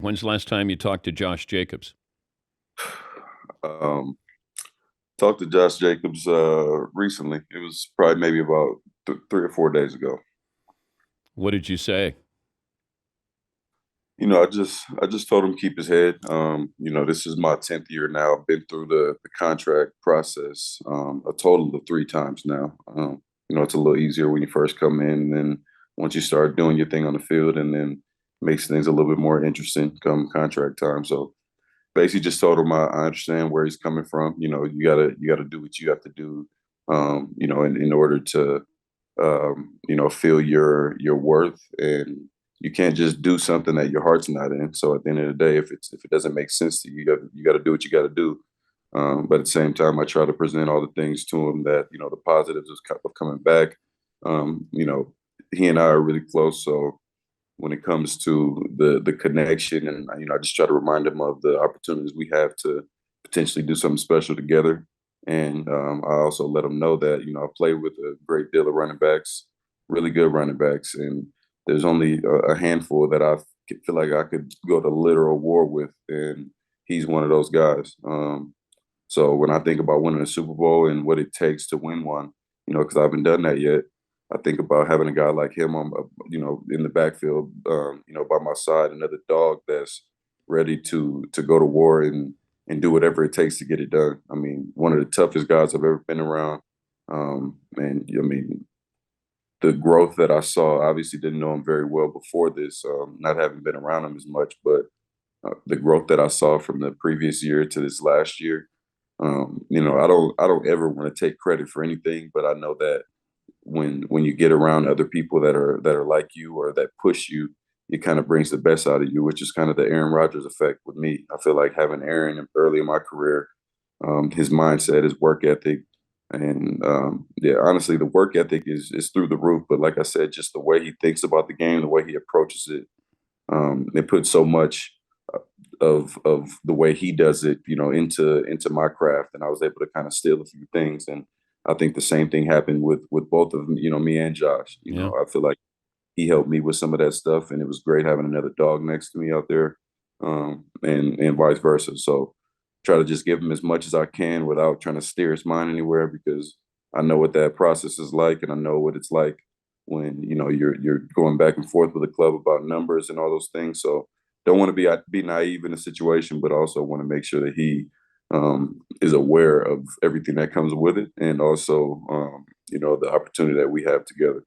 When's the last time you talked to Josh Jacobs? Um, Talked to Josh Jacobs recently. It was probably maybe about 3 or 4 days ago. What did you say? I just told him keep his head. This is my 10th year now. I've been through the contract process a total of 3 times now. It's a little easier when you first come in, and then once you start doing your thing on the field, and then makes things a little bit more interesting come contract time. So basically just told him I understand where he's coming from. You gotta do what you have to do, in order to feel your worth, and you can't just do something that your heart's not in. So at the end of the day, if it doesn't make sense to you, you got to do what you got to do. But at the same time, I try to present all the things to him that the positives of coming back. He and I are really close, so when it comes to the connection, and I just try to remind him of the opportunities we have to potentially do something special together. And I also let him know that I play with a great deal of running backs, really good running backs, and there's only a handful that I feel like I could go to literal war with, and he's one of those guys. So when I think about winning a Super Bowl and what it takes to win one, because I haven't done that yet, I think about having a guy like him on, in the backfield, by my side, another dog that's ready to go to war and do whatever it takes to get it done. I mean, one of the toughest guys I've ever been around. And I mean, the growth that I saw, obviously didn't know him very well before this, not having been around him as much, but the growth that I saw from the previous year to this last year. I don't ever want to take credit for anything, but I know that when you get around other people that are like you or that push you, it kind of brings the best out of you, which is kind of the Aaron Rodgers effect with me. I feel like having Aaron early in my career, his mindset, his work ethic, and yeah, honestly, the work ethic is through the roof. But like I said, just the way he thinks about the game, the way he approaches it, it puts so much of the way he does it, into my craft, and I was able to kind of steal a few things. And I think the same thing happened with both of them, me and Josh. Yeah. I feel like he helped me with some of that stuff, and it was great having another dog next to me out there, and vice versa. So try to just give him as much as I can without trying to steer his mind anywhere, because I know what that process is like, and I know what it's like when you're going back and forth with a club about numbers and all those things. So don't want to be naive in the situation, but also want to make sure that he is aware of everything that comes with it, and also the opportunity that we have together.